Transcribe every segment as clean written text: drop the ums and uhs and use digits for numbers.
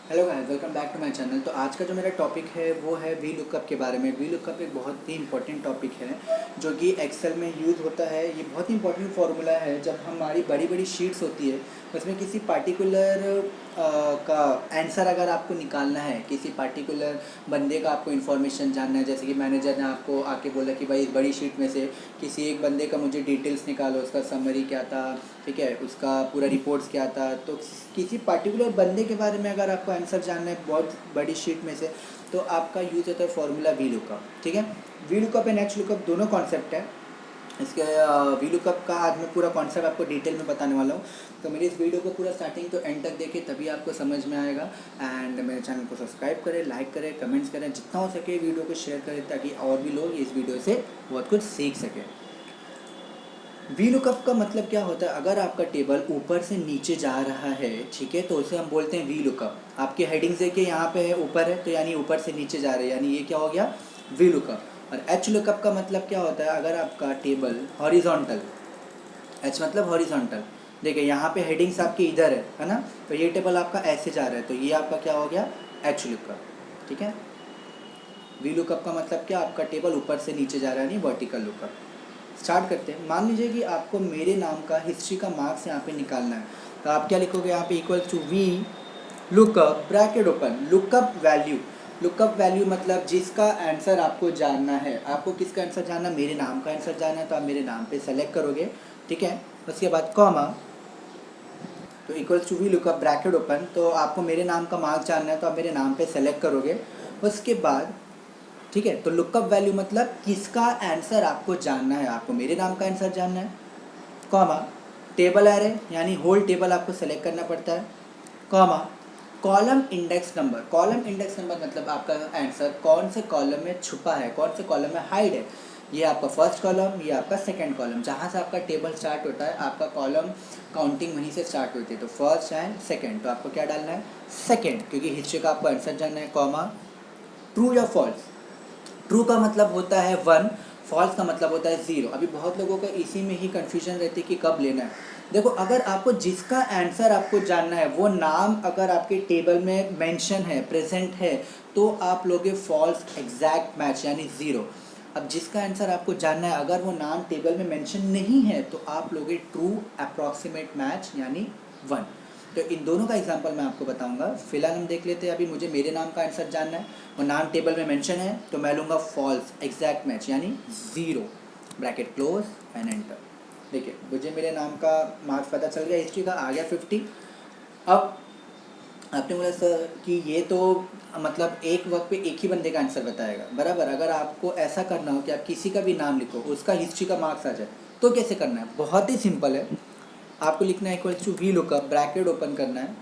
Hello guys, welcome back to my channel. तो आज का जो मेरा टॉपिक है वो है वी लुकअप के बारे में। वी लुकअप एक बहुत ही इंपॉर्टेंट टॉपिक है जो कि एक्सेल में यूज़ होता है। ये बहुत ही इंपॉर्टेंट फार्मूला है जब हमारी बड़ी बड़ी शीट्स होती है उसमें किसी पार्टिकुलर का आंसर अगर आपको निकालना है, किसी पार्टिकुलर बंदे का आपको इन्फॉर्मेशन जानना है। जैसे कि मैनेजर ने आपको आके बोला कि भाई इस बड़ी शीट में से किसी एक बंदे का मुझे डिटेल्स निकालो, उसका समरी क्या था, ठीक है, उसका पूरा रिपोर्ट्स क्या था। तो किसी पर्टिकुलर बंदे के बारे में अगर आपको आंसर जानना है बहुत बड़ी शीट में से, तो आपका यूज़ होता है फॉर्मूला वी लुकअप। ठीक है, V lookup and H lookup दोनों कॉन्सेप्ट है। इसके वी लुकअप का आज मैं पूरा कॉन्सेप्ट आपको डिटेल में बताने वाला हूँ। तो मेरी इस वीडियो को पूरा स्टार्टिंग तो एंड तक देखें, तभी आपको समझ में आएगा। एंड मेरे चैनल को सब्सक्राइब करें, लाइक करें, कमेंट्स करें, जितना हो सके वीडियो को शेयर करें ताकि और भी लोग इस वीडियो से बहुत कुछ सीख सकें। वी लुकअप का मतलब क्या होता है? अगर आपका टेबल ऊपर से नीचे जा रहा है, ठीक है, तो उसे हम बोलते हैं वी लुकअप। आपके हेडिंग्स देखिए, यहाँ पे है ऊपर है तो यानी ऊपर से नीचे जा रहे हैं, यानी ये क्या हो गया? V lookup. और एच लुकअप का मतलब क्या होता है? अगर आपका टेबल हॉरिजॉन्टल, एच मतलब हॉरिजॉन्टल, देखिए यहाँ पे हेडिंग्स आपकी इधर है ना, तो ये टेबल आपका ऐसे जा रहा है तो ये आपका क्या हो गया? H lookup. ठीक है, वी लुकअप का मतलब क्या? आपका टेबल ऊपर से नीचे जा रहा है, यानी वर्टिकल लुकअप। स्टार्ट करते हैं। मान लीजिए कि आपको मेरे नाम का हिस्ट्री का मार्क्स यहाँ पे निकालना है, तो आप क्या लिखोगे यहाँ पे? Equal to V lookup bracket open lookup value. Lookup value मतलब जिसका आंसर आपको जानना है। आपको किसका आंसर जानना है? मेरे नाम का आंसर जानना है, तो आप मेरे नाम पे सेलेक्ट करोगे। ठीक है, उसके बाद कॉमा, तो equals to V lookup bracket open, तो आपको मेरे नाम का मार्क्स जानना है तो आप मेरे नाम पे सेलेक्ट करोगे। उसके बाद ठीक है, तो लुकअप वैल्यू मतलब किसका आंसर आपको जानना है। आपको मेरे नाम का आंसर जानना है, कॉमा, टेबल एरे यानी होल टेबल आपको सेलेक्ट करना पड़ता है, comma, column index number. Column index number मतलब आपका आंसर कौन से कॉलम में छुपा है, कौन से कॉलम में हाइड है। ये आपका फर्स्ट कॉलम, ये आपका सेकंड कॉलम, जहाँ से आपका टेबल स्टार्ट होता है आपका कॉलम काउंटिंग वहीं से स्टार्ट होती है। तो फर्स्ट एंड सेकंड, तो आपको क्या डालना है? सेकंड, क्योंकि हिस्ट्री का आपको आंसर जानना है, कॉमा, ट्रू या फॉल्स। ट्रू का मतलब होता है 1, फॉल्स का मतलब होता है 0। अभी बहुत लोगों का इसी में ही कन्फ्यूजन रहती है कि कब लेना है। देखो, अगर आपको जिसका आंसर आपको जानना है वो नाम अगर आपके टेबल में मेंशन है, प्रेजेंट है, तो आप लोगे फॉल्स एग्जैक्ट मैच यानी 0। अब जिसका आंसर आपको जानना है अगर वो नाम टेबल में मेंशन नहीं है तो आप लोगे ट्रू अप्रॉक्सीमेट मैच यानी 1। तो इन दोनों का एग्जांपल मैं आपको बताऊंगा। फिलहाल हम देख लेते हैं। अभी मुझे मेरे नाम का आंसर जानना है, वो नाम टेबल में मेंशन है, तो मैं लूँगा फॉल्स एग्जैक्ट मैच यानी 0, ब्रैकेट क्लोज एंड एंटर। देखिए, मुझे मेरे नाम का मार्क्स पता चल गया, हिस्ट्री का आ गया 50। अब आपने बोला सर कि ये तो मतलब एक वक्त पे एक ही बंदे का आंसर बताएगा, बराबर। अगर आपको ऐसा करना हो कि आप किसी का भी नाम लिखो उसका हिस्ट्री का मार्क्स आ जाए, तो कैसे करना है? बहुत ही सिंपल है। आपको लिखना है equal to V lookup, bracket open करना है,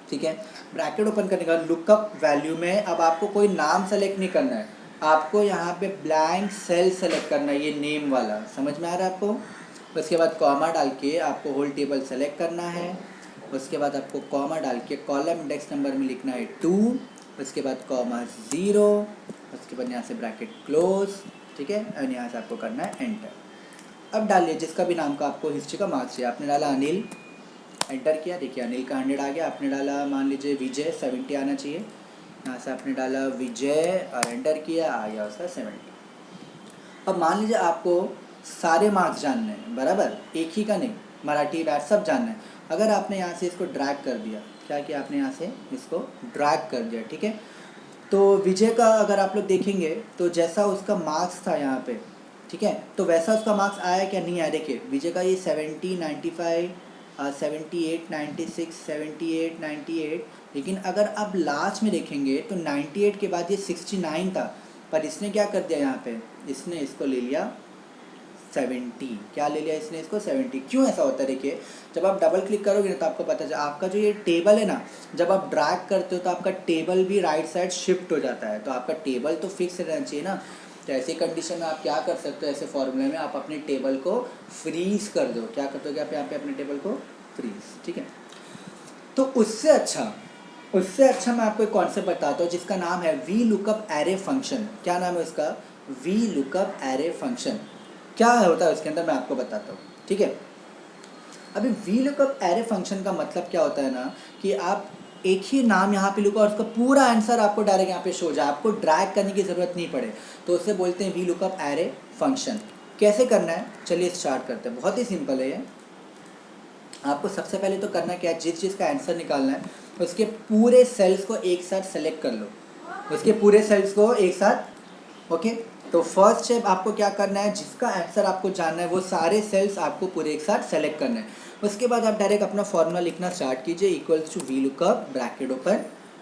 ठीक है। ब्रैकेट ओपन करने का लुकअप वैल्यू में अब आपको कोई नाम सेलेक्ट नहीं करना है, आपको यहाँ पे ब्लैंक सेल सेलेक्ट करना है, ये नेम वाला। समझ में आ रहा है आपको? उसके बाद कॉमा डाल के आपको होल टेबल सेलेक्ट करना है। उसके बाद आपको कॉमा डाल के कॉलम इंडेक्स नंबर में लिखना है 2। उसके बाद कॉमा 0। उसके बाद यहाँ से ब्रैकेट क्लोज, ठीक है, और यहाँ से आपको करना है एंटर। अब डालिए जिसका भी नाम का आपको हिस्ट्री का मार्क्स चाहिए। आपने डाला अनिल, एंटर किया, देखिए अनिल का 100 आ गया। आपने डाला मान लीजिए विजय, 70 आना चाहिए। यहाँ से आपने डाला विजय और एंटर किया, आ गया उसका 70। अब मान लीजिए आपको सारे मार्क्स जानने हैं, बराबर, एक ही का नहीं, मराठी बैट सब जानना है। अगर आपने यहाँ से इसको ड्रैग कर दिया, क्या किया आपने? यहाँ से इसको ड्रैग कर दिया, ठीक है। तो विजय का अगर आप लोग देखेंगे तो जैसा उसका मार्क्स था यहाँ पे, ठीक है, तो वैसा उसका मार्क्स आया क्या? नहीं आया। देखिए विजय का ये 70, 95, 78, 96, 78, 98। लेकिन अगर आप लास्ट में देखेंगे तो 98 के बाद ये 69 था, पर इसने क्या कर दिया यहाँ पे? इसने इसको ले लिया 70। क्या ले लिया इसने? इसको 70। क्यों ऐसा होता है? देखिए, जब आप डबल क्लिक करोगे ना तो आपको पता चला आपका जो ये टेबल है ना, जब आप ड्रैग करते हो तो आपका टेबल भी राइट साइड शिफ्ट हो जाता है। तो आपका टेबल तो फिक्स रहना चाहिए ना। तो ऐसी कंडीशन में आप क्या कर सकते हो? ऐसे फॉर्मूले में आप अपने टेबल को फ्रीज कर दो। क्या कर दोगे आप यहाँ पे? अपने टेबल को फ्रीज, ठीक है। तो उससे अच्छा मैं आपको एक कॉन्सेप्ट बताता हूँ जिसका नाम है वी लुकअप एरे फंक्शन। क्या नाम है उसका? V lookup array function. क्या होता है उसके अंदर मैं आपको बताता हूँ, ठीक है। अभी वी लुकअप एरे फंक्शन का मतलब क्या होता है ना कि आप एक ही नाम यहाँ पे लिखो और उसका पूरा आंसर आपको डायरेक्ट यहाँ पे शो हो जाए, आपको ड्रैग करने की ज़रूरत नहीं पड़े, तो उसे बोलते हैं वी लुकअप एरे फंक्शन। कैसे करना है चलिए स्टार्ट करते हैं। बहुत ही सिंपल है ये। आपको सबसे पहले तो करना क्या है, जिस चीज़ का आंसर निकालना है उसके पूरे सेल्स को एक साथ सेलेक्ट कर लो, उसके पूरे सेल्स को एक साथ। ओके, तो फर्स्ट स्टेप आपको क्या करना है, जिसका आंसर आपको जानना है वो सारे सेल्स आपको पूरे एक साथ सेलेक्ट करना है। उसके बाद आप डायरेक्ट अपना फॉर्मूला लिखना स्टार्ट कीजिए, equals to V lookup bracket open,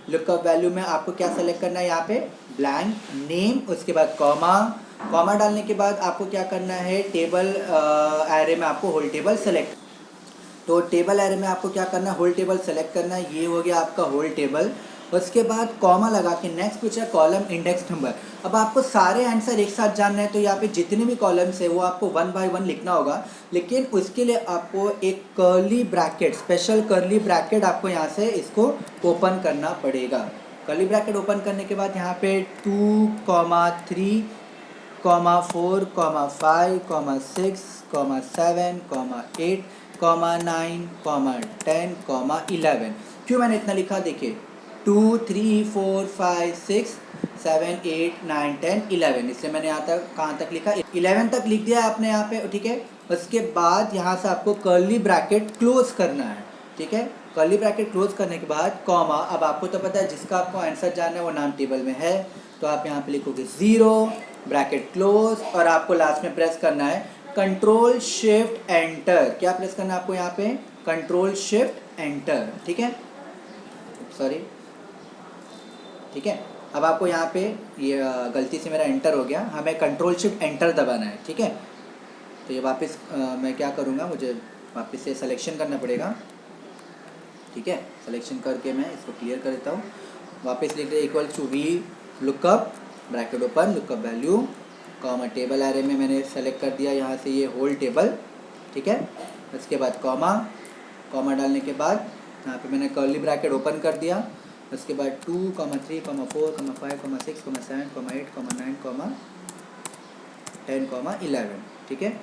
lookup value में आपको क्या सेलेक्ट करना है, यहाँ पे ब्लैंक नेम, उसके बाद कॉमा, कॉमा डालने के बाद आपको क्या करना है, टेबल एरे में आपको होल टेबल सेलेक्ट, तो टेबल एरे में आपको क्या करना है, होल टेबल सेलेक्ट करना है, ये हो गया आपका होल टेबल। उसके बाद कॉमा लगा के नेक्स्ट पूछा कॉलम इंडेक्स नंबर। अब आपको सारे आंसर एक साथ जानना है तो यहाँ पे जितने भी कॉलम्स है वो आपको 1 बाय 1 लिखना होगा, लेकिन उसके लिए आपको एक curly bracket, special curly bracket आपको यहाँ से इसको ओपन करना पड़ेगा। कर्ली ब्रैकेट ओपन करने के बाद यहाँ पे 2, 3, 4, 5, 6, 7, 8, 9, 10, 11। क्यों मैंने इतना लिखा देखिए, 2, 3, 4, 5, 6, 7, 8, 9, 10, 11, इसलिए मैंने यहाँ तक कहाँ तक लिखा, 11 तक लिख दिया आपने यहाँ पे, ठीक है। उसके बाद यहाँ से आपको कर्ली ब्रैकेट क्लोज करना है, ठीक है। कर्ली ब्रैकेट क्लोज करने के बाद कॉमा, अब आपको तो पता है जिसका आपको आंसर जानना है वो नाम टेबल में है, तो आप यहाँ पे लिखोगे 0, ब्रैकेट क्लोज, और आपको लास्ट में प्रेस करना है कंट्रोल शिफ्ट एंटर। क्या प्रेस करना है आपको यहाँ पे, कंट्रोल शिफ्ट एंटर, ठीक है, सॉरी, ठीक है। अब आपको यहाँ पे ये गलती से मेरा एंटर हो गया, हमें कंट्रोल शिफ्ट एंटर दबाना है, ठीक है। तो ये वापस मैं क्या करूँगा, मुझे वापस से सिलेक्शन करना पड़ेगा, ठीक है। सिलेक्शन करके मैं इसको क्लियर कर देता हूँ, वापस लिख दे equal to V lookup bracket open, lookup value, comma, table array में मैंने सेलेक्ट कर दिया यहाँ से ये होल टेबल, ठीक है। उसके बाद कॉमा, कॉमा डालने के बाद यहाँ पे मैंने कर्ली ब्रैकेट ओपन कर दिया। उसके बाद 2, 3, 4, 5, 6, 7, 8, 9, 10, 11, ठीक है।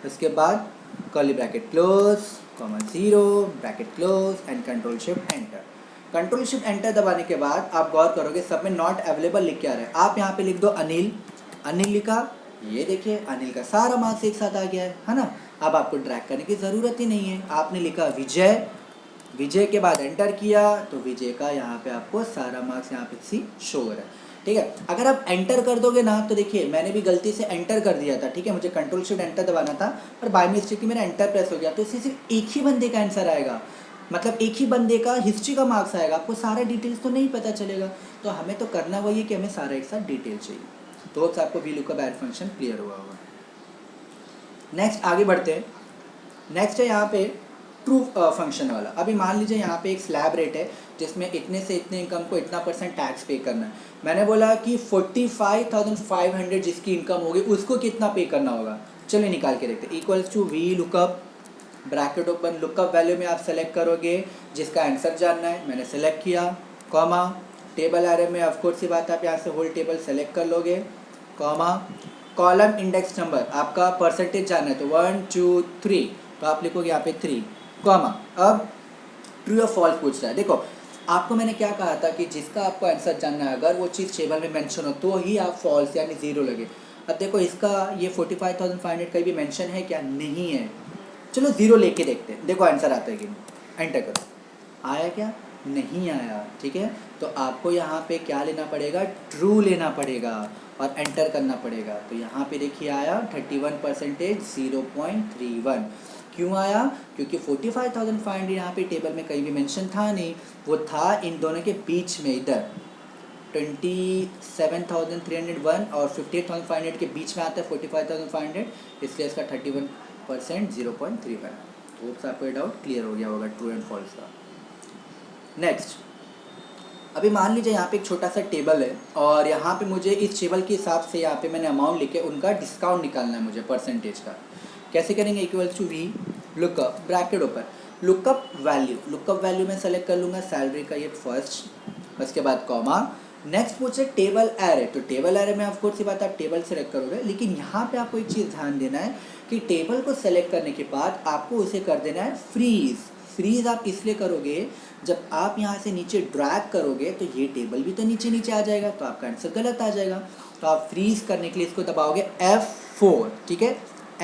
उसके बाद curly bracket close, 0, bracket close and control shift enter. Control shift enter दबाने के बाद आप गौर करोगे सब में नॉट अवेलेबल लिख के आ रहा है, आप यहाँ पे लिख दो अनिल, अनिल लिखा, ये देखिए अनिल का सारा मार्क्स एक साथ आ गया है ना। अब आपको ड्रैग करने की ज़रूरत ही नहीं है, आपने लिखा विजय, विजय के बाद एंटर किया तो विजय का यहाँ पे आपको सारा मार्क्स यहाँ पे सी शो हो रहा है, ठीक है। अगर आप एंटर कर दोगे ना तो देखिए मैंने भी गलती से एंटर कर दिया था, ठीक है, मुझे कंट्रोल शिफ्ट एंटर दबाना था पर बाय मिस्टेक मेरा एंटर प्रेस हो गया, तो इससे सिर्फ एक ही बंदे का आंसर आएगा, मतलब एक ही बंदे का हिस्ट्री का मार्क्स आएगा, आपको सारा डिटेल्स तो नहीं पता चलेगा। तो हमें तो करना वही है कि हमें सारा एक साथ डिटेल चाहिए। तो आपको V lookup array function clear हुआ होगा। नेक्स्ट आगे बढ़ते हैं। नेक्स्ट है यहाँ पे ट्रू फंक्शन वाला। अभी मान लीजिए यहाँ पे एक स्लैब रेट है जिसमें इतने से इतने इनकम को इतना % टैक्स पे करना है। मैंने बोला कि 45,500 जिसकी इनकम होगी उसको कितना पे करना होगा, चलिए निकाल के देखते हैं। Equals to V lookup bracket open, lookup value में आप सेलेक्ट करोगे जिसका आंसर जानना है, मैंने सेलेक्ट किया, कॉमा, टेबल एरे में ऑफकोर्स ही बात है आप यहाँ से होल टेबल सेलेक्ट कर लोगे, कॉमा, कॉलम इंडेक्स नंबर आपका % जानना है तो 1, 2, 3 तो आप लिखोगे यहाँ पे 3, कॉमा। अब ट्रू या फॉल्स पूछ रहा है, देखो आपको मैंने क्या कहा था कि जिसका आपको आंसर जानना है अगर वो चीज़ टेबल में मेंशन हो तो ही आप फॉल्स यानी 0 लगे। अब देखो इसका ये 45,500 का भी मेंशन है क्या, नहीं है, चलो 0 लेके देखते हैं, देखो आंसर आता है कि नहीं, एंटर करो, आया क्या, नहीं आया, ठीक है। तो आपको यहाँ पे क्या लेना पड़ेगा, ट्रू लेना पड़ेगा और एंटर करना पड़ेगा। तो यहाँ पे देखिए आया 31% 0.31, क्यों आया, क्योंकि 45,500 यहाँ पे टेबल में कहीं भी मेंशन था नहीं, वो था इन दोनों के बीच में, इधर 27,301 और 58,500 के बीच में आता है 45,500, इसलिए इसका 31% 0.31। होप्स आपको ये डाउट क्लियर हो गया होगा ट्रू एंड फॉल्स का। नेक्स्ट, अभी मान लीजिए यहाँ पे एक छोटा सा टेबल है और यहाँ पे मुझे इस टेबल के हिसाब से यहाँ पे मैंने अमाउंट लिखे उनका डिस्काउंट निकालना है मुझे % का। कैसे करेंगे, equals to V lookup bracket open, lookup value, lookup value में सेलेक्ट कर लूँगा सैलरी का ये फर्स्ट, उसके बाद कॉमा, नेक्स्ट पूछे टेबल एरे, तो टेबल एरे में ऑफ कोर्स ये बात आप टेबल सेलेक्ट करोगे, लेकिन यहाँ पे आपको एक चीज़ ध्यान देना है कि टेबल को सेलेक्ट करने के बाद आपको उसे कर देना है फ्रीज। फ्रीज आप इसलिए करोगे, जब आप यहाँ से नीचे ड्रैग करोगे तो ये टेबल भी तो नीचे नीचे आ जाएगा, तो आपका आंसर गलत आ जाएगा। तो आप फ्रीज करने के लिए इसको दबाओगे F4, ठीक है,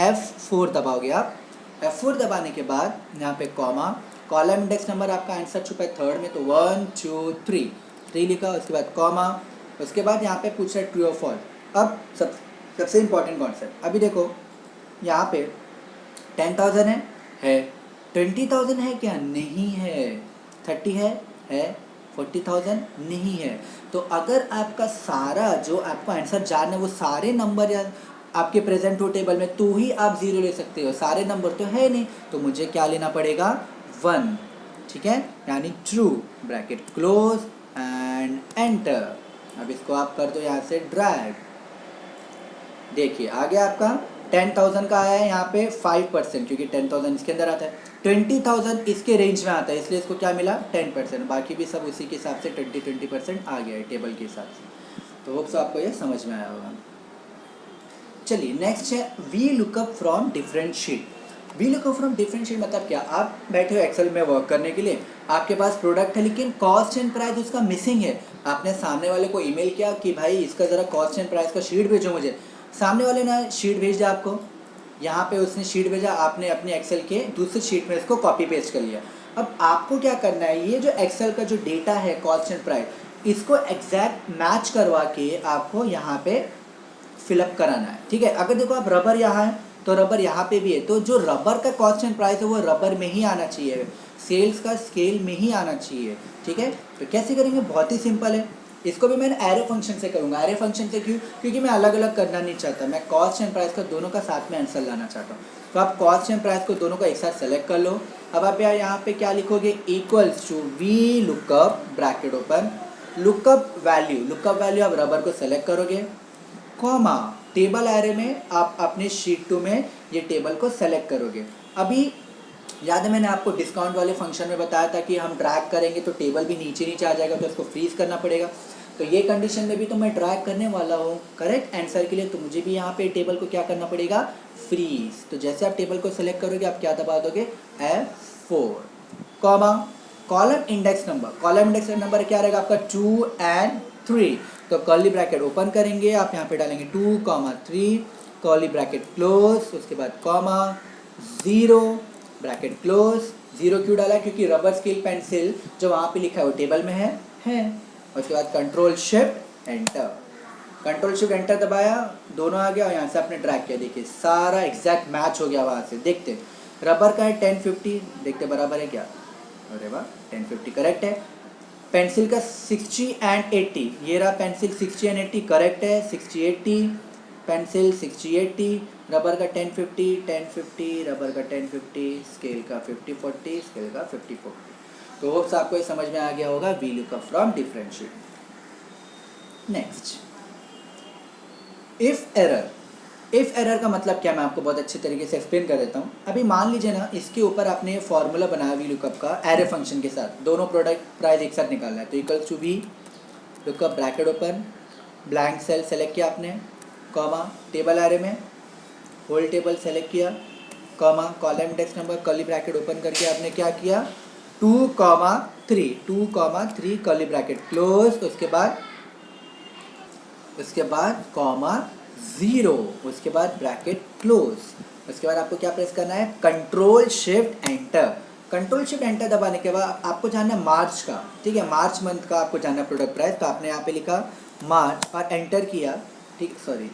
F4 दबाओगे आप। F4 दबाने के बाद यहाँ पे कॉमा, कॉलम इंडेक्स नंबर आपका आंसर छुपा है थर्ड में, तो 1 2 3 लिखा, उसके बाद कॉमा, उसके बाद यहाँ पे पूछ रहा है ट्रू और फॉल्स। अब सबसे इम्पॉर्टेंट कॉन्सेप्ट, अभी देखो यहाँ पे 10,000 है 20,000 है क्या, नहीं है। 30 है 40,000 नहीं है। तो अगर आपका सारा जो आपको आंसर जानना है वो सारे नंबर या आपके प्रेजेंट हो टेबल में, तो ही आप 0 ले सकते हो। सारे नंबर तो है नहीं, तो मुझे क्या लेना पड़ेगा, 1, ठीक है, यानी true, bracket close and enter. अब इसको आप कर दो यहाँ से ड्रैग, देखिए आ गया आपका 10,000 का आया है यहाँ पे 5%, क्योंकि 10,000 इसके अंदर आता है, 20,000 इसके रेंज में आता है, इसलिए इसको क्या मिला 10%, बाकी भी सब उसी के हिसाब से 20% आ गया है टेबल के हिसाब से। तो होप्स आपको ये समझ में आया होगा। चलिए नेक्स्ट है V lookup from different sheet. V lookup from different sheet मतलब क्या, आप बैठे हो एक्सेल में वर्क करने के लिए, आपके पास प्रोडक्ट है लेकिन कॉस्ट एंड प्राइस उसका मिसिंग है। आपने सामने वाले को ईमेल किया कि भाई इसका ज़रा कॉस्ट एंड प्राइस का शीट भेजो मुझे, सामने वाले ने शीट भेज दिया आपको, यहाँ पे उसने शीट भेजा, आपने अपने एक्सेल के दूसरे शीट में इसको कॉपी पेस्ट कर लिया। अब आपको क्या करना है, ये जो एक्सेल का जो डेटा है कॉस्ट एंड प्राइस, इसको एग्जैक्ट मैच करवा के आपको यहाँ पे फिलअप कराना है, ठीक है। अगर देखो आप रबर यहाँ है तो रबर यहाँ पे भी है, तो जो रबर का कॉस्ट एंड प्राइस है वो रबर में ही आना चाहिए, सेल्स का स्केल में ही आना चाहिए, ठीक है। तो कैसे करेंगे, बहुत ही सिंपल है। इसको भी मैंने एरे फंक्शन से करूँगा। एरे फंक्शन से क्यों, क्योंकि मैं अलग अलग करना नहीं चाहता, मैं कॉस्ट एंड प्राइस का दोनों का साथ में आंसर लाना चाहता हूँ। तो आप कॉस्ट एंड प्राइस को दोनों का एक साथ सेलेक्ट कर लो। अब आप यहाँ पे क्या लिखोगे, equals to V lookup, bracket open, lookup value आप रबर को सेलेक्ट करोगे, कॉमा, टेबल एरे में आप अपने शीट 2 में ये टेबल को सेलेक्ट करोगे। अभी याद है मैंने आपको डिस्काउंट वाले फंक्शन में बताया था कि हम ड्रैग करेंगे तो टेबल भी नीचे नीचे आ जाएगा, तो इसको फ्रीज करना पड़ेगा। तो ये कंडीशन में भी तो मैं ड्रैग करने वाला हूँ करेक्ट आंसर के लिए, तो मुझे भी यहाँ पे टेबल को क्या करना पड़ेगा, फ्रीज। तो जैसे आप टेबल को सेलेक्ट करोगे आप क्या दबा दोगे, F4, comma, column index number क्या रहेगा आपका 2 and 3, तो कर्ली ब्रैकेट ओपन करेंगे, आप यहाँ पे डालेंगे 2, 3, कर्ली ब्रैकेट क्लोज, उसके बाद कॉमा, 0, ब्रैकेट क्लोज। 0 क्यों डाला, क्योंकि रबर स्केल पेंसिल जो वहाँ पे लिखा है वो टेबल में है। और उसके बाद कंट्रोल शिफ्ट एंटर दबाया, दोनों आ गया और यहाँ से आपने ड्रैग किया, देखिए सारा एग्जैक्ट मैच हो गया। वहाँ से देखते रबर का है 1050, देखते बराबर है क्या, अरे वाह 1050 करेक्ट है। पेंसिल का 60 and 80, ये रहा पेंसिल 60 and 80 करेक्ट है, 60 80 पेंसिल 60 80, रबर का 1050 रबर का 1050, स्केल का 50 40, स्केल का 50 40। तो होप्स आपको ये समझ में आ गया होगा V lookup from different sheet. Next if error का मतलब क्या, मैं आपको बहुत अच्छे तरीके से एक्सप्लेन कर देता हूँ। अभी मान लीजिए ना, इसके ऊपर आपने फॉर्मूला बनाया वी लुकअप का एरे फंक्शन के साथ, दोनों प्रोडक्ट प्राइस एक साथ निकालना है, तो equals to V lookup bracket open, blank cell select किया आपने, कॉमा, टेबल एरे में होल टेबल सेलेक्ट किया, comma, column index number curly bracket open करके आपने क्या किया 2, 3 कर्ली ब्रैकेट क्लोज, उसके बाद कॉमा 0, उसके बाद ब्रैकेट क्लोज। उसके बाद आपको क्या प्रेस करना है, कंट्रोल शिफ्ट एंटर दबाने के बाद आपको जानना है मार्च का, ठीक है, मार्च मंथ का आपको जानना है प्रोडक्ट प्राइस, तो आपने यहाँ पे लिखा मार्च और एंटर किया, ठीक, सॉरी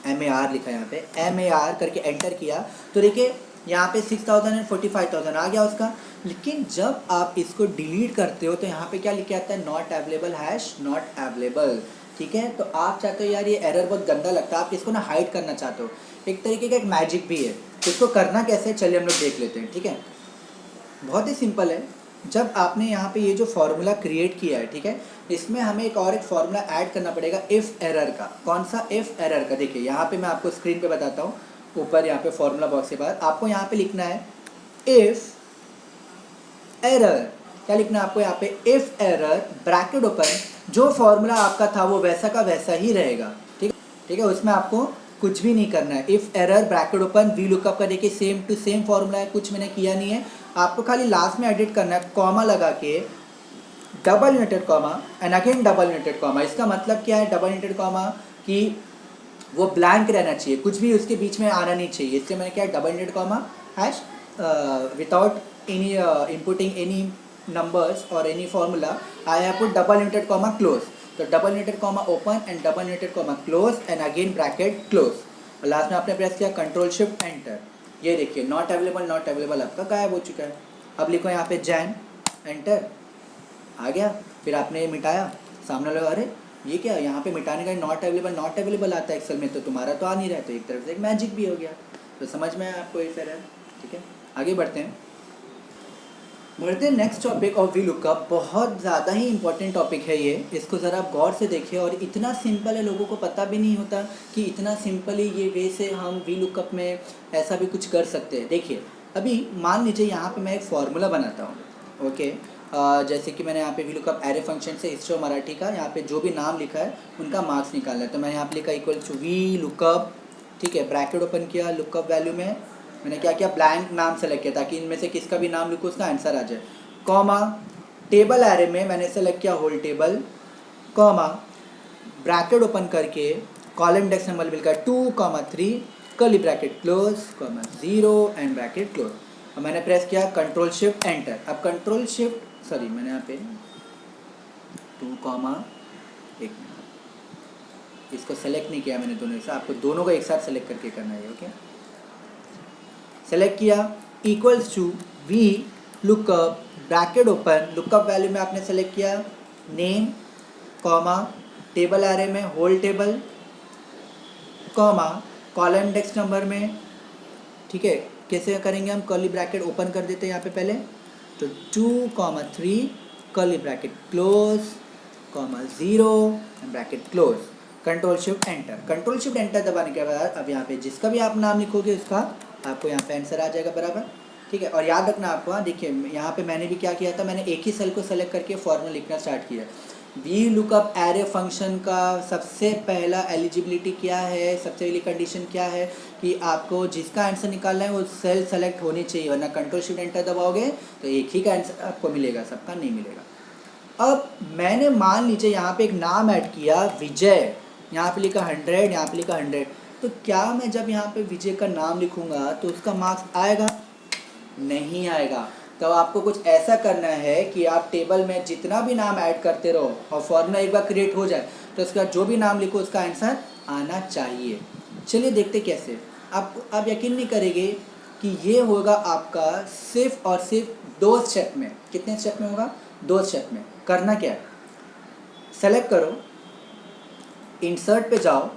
MAR लिखा यहाँ पे, MAR करके एंटर किया, तो देखिए यहाँ पे 6,000 और 45,000 आ गया उसका। लेकिन जब आप इसको डिलीट करते हो तो यहाँ पे क्या लिखा आता है, नॉट अवेलेबल, ठीक है। तो आप चाहते हो यार ये एरर बहुत गंदा लगता है, आप इसको ना हाइड करना चाहते हो, एक तरीके का एक मैजिक भी है। तो इसको करना कैसे, चलिए हम लोग देख लेते हैं, ठीक है। बहुत ही सिंपल है। जब आपने यहाँ पे ये जो फार्मूला क्रिएट किया है, ठीक है, इसमें हमें एक फार्मूला ऐड करना पड़ेगा इफ़ एरर का। कौन सा, इफ़ एरर का। देखिए यहाँ पे मैं आपको स्क्रीन पे बताता हूँ, ऊपर यहाँ पे फार्मूला बॉक्स के बाद आपको यहाँ पे लिखना है इफ़ एरर क्या लिखना है आपको यहाँ पे, इफ एरर ब्रैकेट ओपन, जो फॉर्मूला आपका था वो वैसा का वैसा ही रहेगा। ठीक है, उसमें आपको कुछ भी नहीं करना है। If error bracket open V lookup का देखिए सेम टू सेम फॉर्मूला है, कुछ मैंने किया नहीं है। आपको खाली लास्ट में एडिट करना है, कॉमा लगा के double inverted comma and again double inverted comma. इसका मतलब क्या है डबल इन्वर्टेड कॉमा, कि वो ब्लैंक रहना चाहिए, कुछ भी उसके बीच में आना नहीं चाहिए। इसलिए मैंने क्या double inverted comma hash without any inputting any numbers or any formula, I have put double inverted comma close. तो double inverted comma open and double inverted comma close and again bracket close। और last में आपने press किया control shift enter. ये देखिए not available आपका गायब हो चुका है। अब लिखो यहाँ पे जैन, एंटर आ गया। फिर आपने मिटाया, सामने लगा अरे ये क्या, यहाँ पे मिटाने का नॉट अवेलेबल आता है एक्सेल में, तो तुम्हारा तो आ नहीं रहा है, तो एक तरफ से एक मैजिक भी हो गया। तो समझ में आया आपको ये फिर है। ठीक है, आगे बढ़ते हैं next topic of V lookup. बहुत ज़्यादा ही इंपॉर्टेंट टॉपिक है ये, इसको ज़रा आप गौर से देखिए। और इतना सिंपल है, लोगों को पता भी नहीं होता कि इतना सिंपली ये वे से हम वी लुकअप में ऐसा भी कुछ कर सकते हैं। देखिए अभी मान लीजिए यहाँ पे मैं एक फार्मूला बनाता हूँ, ओके। जैसे कि मैंने यहाँ पे वी लुकअप एरे फंक्शन से हिस्ट्री मराठी का यहाँ पे जो भी नाम लिखा है उनका मार्क्स निकालना है। तो मैंने यहाँ पे लिखा इक्वल टू वी लुकअप, ठीक है, ब्रैकेट ओपन किया, लुकअप वैल्यू में मैंने क्या किया, ब्लैंक नाम सेलेक्ट किया ताकि इनमें से किसका भी नाम लिखो उसका आंसर आ जाए, कॉमा टेबल एरे में मैंने सेलेक्ट किया whole table, comma bracket open करके कॉलम इंडेक्स नंबर मिलकर 2, 3 curly bracket close, 0 and bracket close. और मैंने प्रेस किया कंट्रोल शिफ्ट एंटर। अब कंट्रोल शिफ्ट मैंने यहाँ पे 2, एक इसको सेलेक्ट नहीं किया मैंने दोनों एक साथ, आपको दोनों को एक साथ सेलेक्ट करके करना है, ओके। सेलेक्ट किया equals to V lookup bracket open, lookup value में आपने सेलेक्ट किया नेम, कॉमा टेबल एरे में whole table, comma column index number में, ठीक है। कैसे करेंगे हम, कर्ली ब्रैकेट ओपन कर देते हैं यहाँ पे पहले, तो 2, 3 curly bracket close, 0 bracket close, control shift enter. Control shift enter दबाने के बाद अब यहाँ पे जिसका भी आप नाम लिखोगे उसका आपको यहाँ पे आंसर आ जाएगा बराबर, ठीक है। और याद रखना आपको, देखिए यहाँ पे मैंने भी क्या किया था, मैंने एक ही सेल को सेलेक्ट करके फॉर्मूला लिखना स्टार्ट किया। वी लुकअप एरे फंक्शन का सबसे पहला एलिजिबिलिटी क्या है, सबसे पहली कंडीशन क्या है कि आपको जिसका आंसर निकालना है वो सेल सेलेक्ट होनी चाहिए, वरना कंट्रोल शिफ्ट एंटर दबाओगे तो एक ही का आंसर आपको मिलेगा, सबका नहीं मिलेगा। अब मैंने मान लीजिए यहाँ पे एक नाम ऐड किया विजय, यहाँ पे लिखा 100, यहाँ पे लिखा 100, तो क्या मैं जब यहाँ पे विजय का नाम लिखूंगा तो उसका मार्क्स आएगा? नहीं आएगा। तो आपको कुछ ऐसा करना है कि आप टेबल में जितना भी नाम ऐड करते रहो और फॉर्मूला एक बार क्रिएट हो जाए तो उसका जो भी नाम लिखो उसका आंसर आना चाहिए। चलिए देखते कैसे। आप यकीन नहीं करेंगे कि ये होगा आपका सिर्फ और सिर्फ 2 स्टेप में। कितने स्टेप में होगा? 2 स्टेप में। करना क्या है, सेलेक्ट करो, इंसर्ट पे जाओ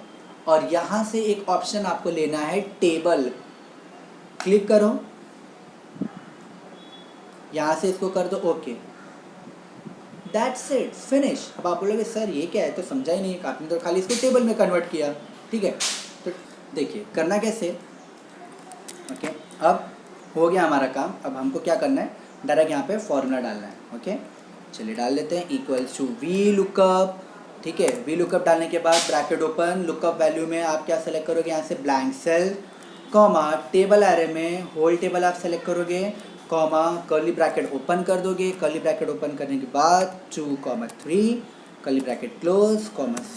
और यहाँ से एक ऑप्शन आपको लेना है टेबल, क्लिक करो, यहाँ से इसको कर दो ओके, दैट्स इट, फिनिश। अब आप बोलोगे सर ये क्या है, तो समझा ही नहीं, आपने तो खाली इसको टेबल में कन्वर्ट किया, ठीक है। तो देखिए करना कैसे, ओके। अब हो गया हमारा काम। अब हमको क्या करना है, डायरेक्ट यहाँ पे फॉर्मूला डालना है, ओके। चलिए डाल लेते हैं इक्वल्स टू वी लुकअप, ठीक है। वी लुकअप डालने के बाद ब्रैकेट ओपन, लुकअप वैल्यू में आप क्या सेलेक्ट करोगे, यहाँ से blank cell, comma table array में होल टेबल आप सेलेक्ट करोगे, कॉमा कर्ली ब्रैकेट ओपन कर दोगे, कर्ली ब्रैकेट ओपन करने के बाद 2, 3 curly bracket close,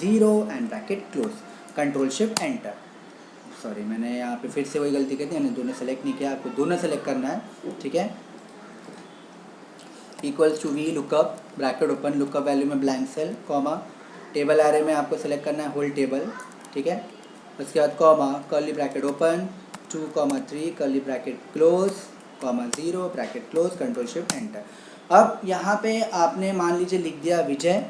0 and bracket close, control shift enter. Sorry मैंने यहाँ पे फिर से वही गलती कर दी, मैंने दोनों सेलेक्ट नहीं किया, आपको दोनों सेलेक्ट करना है, ठीक है। Equals to V lookup bracket open, lookup value में blank cell, comma table array में आपको सेलेक्ट करना है होल टेबल, ठीक है। उसके बाद comma curly bracket open, 2, 3 curly bracket close, 0 bracket close, control shift enter. अब यहाँ पे आपने मान लीजिए लिख दिया विजय,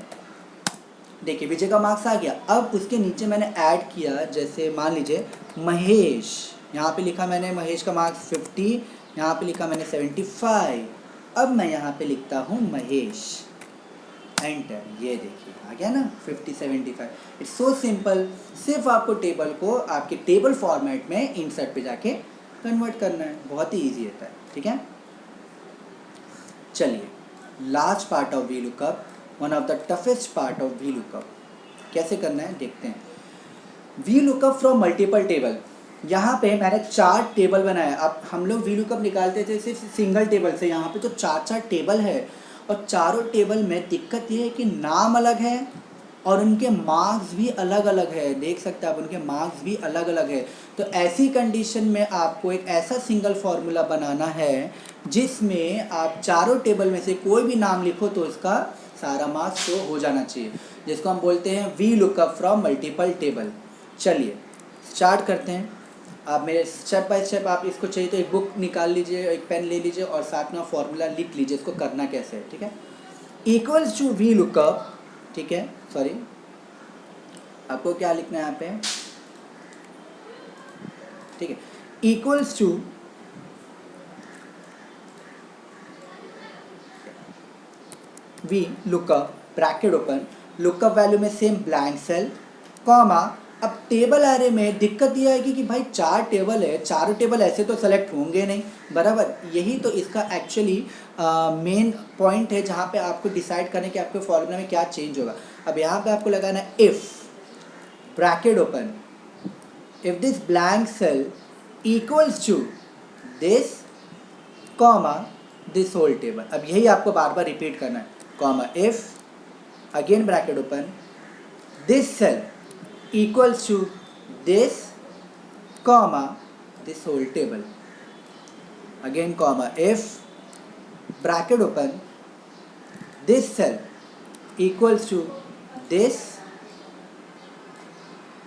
देखिए विजय का मार्क्स आ गया। अब उसके नीचे मैंने ऐड किया, जैसे मान लीजिए महेश, यहाँ पे लिखा मैंने महेश का मार्क्स 50, यहाँ पे लिखा मैंने 75। अब मैं यहाँ पे लिखता हूँ महेश, एंटर, ये देखिए आ गया ना 50, 75। It's so simple. सिर्फ आपको टेबल को आपके टेबल फॉर्मेट में इंसर्ट पे जाके कन्वर्ट करना है, बहुत ही ईजी होता है, ठीक है। चलिए large part of V lookup, one of the toughest part of V lookup. कैसे करना है देखते हैं। V lookup from multiple table. यहाँ पे मैंने 4 टेबल बनाया। अब हम लोग वी लुकअप निकालते थे सिर्फ सिंगल टेबल से, यहाँ पे तो 4 टेबल है और चारों टेबल में दिक्कत ये है कि नाम अलग है और उनके मार्क्स भी अलग अलग है। देख सकते हैं आप, उनके मार्क्स भी अलग अलग है। तो ऐसी कंडीशन में आपको एक ऐसा सिंगल फार्मूला बनाना है जिसमें आप चारों टेबल में से कोई भी नाम लिखो तो उसका सारा मार्क्स शो हो जाना चाहिए, जिसको हम बोलते हैं V lookup from multiple table. चलिए स्टार्ट करते हैं। आप मेरे स्टेप बाय स्टेप, आप इसको चाहिए तो एक बुक निकाल लीजिए, एक पेन ले लीजिए और साथ में फॉर्मूला लिख लीजिए इसको करना कैसे है। ठीक है, इक्वल्स टू वी लुकअप। ठीक है, सॉरी आपको क्या लिखना है यहाँ पे, ठीक है, equals to V lookup bracket open, lookup value में सेम ब्लैंक सेल कॉमा। अब टेबल एरे में दिक्कत ये आएगी कि भाई 4 टेबल है, चारों टेबल ऐसे तो सेलेक्ट होंगे नहीं, बराबर। यही तो इसका एक्चुअली मेन पॉइंट है जहाँ पे आपको डिसाइड करना है कि आपके फॉर्मूला में क्या चेंज होगा। अब यहाँ पे आपको लगाना है if bracket open, if this blank cell equals to this comma this whole table. अब यही आपको बार बार रिपीट करना है, comma if again bracket open this cell equals to this comma this whole table, again comma if bracket open this cell equals to this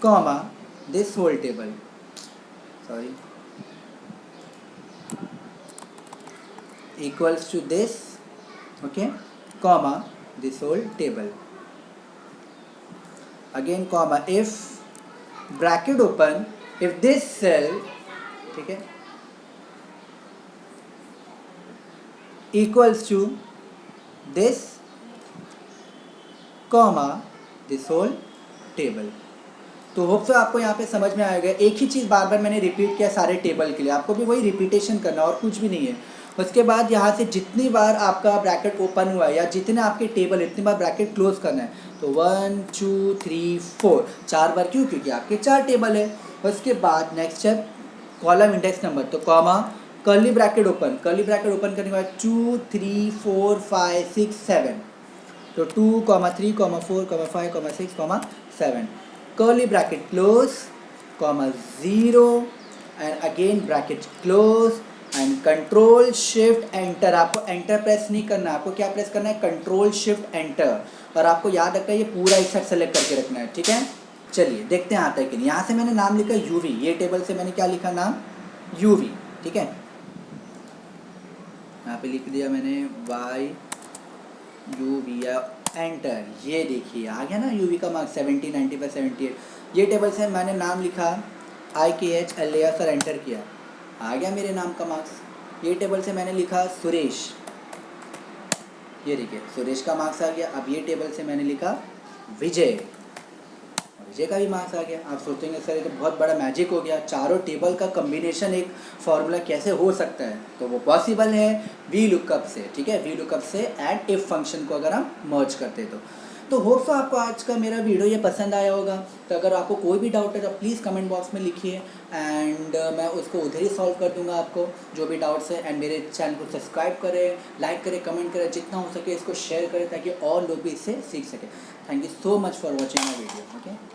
comma this whole table, sorry, equals to this, okay, comma this whole table, again comma if bracket open if this cell, ठीक है, equals to this comma this whole table। तो hope so आपको यहाँ पे समझ में आएगा। एक ही चीज़ बार बार मैंने रिपीट किया सारे टेबल के लिए, आपको भी वही रिपीटेशन करना और कुछ भी नहीं है। उसके बाद यहाँ से जितनी बार आपका ब्रैकेट ओपन हुआ है या जितने आपके टेबल है इतनी बार ब्रैकेट क्लोज करना है। तो 1 2 3 4 4 बार, क्यों? क्योंकि आपके 4 टेबल है। उसके बाद next step column index number, तो comma curly bracket open, curly bracket open करने के बाद 2 3 4 5 6 7, तो 2 3 4 5 6 7, curly bracket close comma 0 and again bracket close and control shift enter. आपको एंटर प्रेस नहीं करना, आपको क्या प्रेस करना है, कंट्रोल शिफ्ट एंटर। और आपको याद रखना है ये पूरा एक साथ सेलेक्ट करके रखना है। ठीक है, चलिए देखते हैं आता है कि नहीं। यहाँ से मैंने नाम लिखा यूवी, ये टेबल से मैंने क्या लिखा, नाम यूवी। ठीक है, यहाँ पे लिख दिया मैंने वाई यू वी एंटर। ये देखिए आ गया ना यूवी का मार्क्स 70 95 78। ये टेबल से मैंने नाम लिखा IKH LAS और एंटर किया, आ गया मेरे नाम का मार्क्स। ये टेबल से मैंने लिखा सुरेश, ये देखिए सुरेश का मार्क्स आ गया। अब ये टेबल से मैंने लिखा विजय, विजय का भी मार्क्स आ गया। आप सोचेंगे सर ये तो बहुत बड़ा मैजिक हो गया, चारों टेबल का कम्बिनेशन एक फार्मूला कैसे हो सकता है? तो वो पॉसिबल है वी लुकअप से। ठीक है, वी लुकअप से एंड इफ फंक्शन को अगर हम मर्ज करते तो होप सो आपको आज का मेरा वीडियो ये पसंद आया होगा। तो अगर आपको कोई भी डाउट है तो प्लीज़ कमेंट बॉक्स में लिखिए एंड मैं उसको उधर ही सॉल्व कर दूंगा आपको जो भी डाउट्स है। एंड मेरे चैनल को सब्सक्राइब करें, लाइक करें, कमेंट करें, जितना हो सके इसको शेयर करें ताकि और लोग भी इससे सीख सकें। Thank you so much for watching my video. Okay.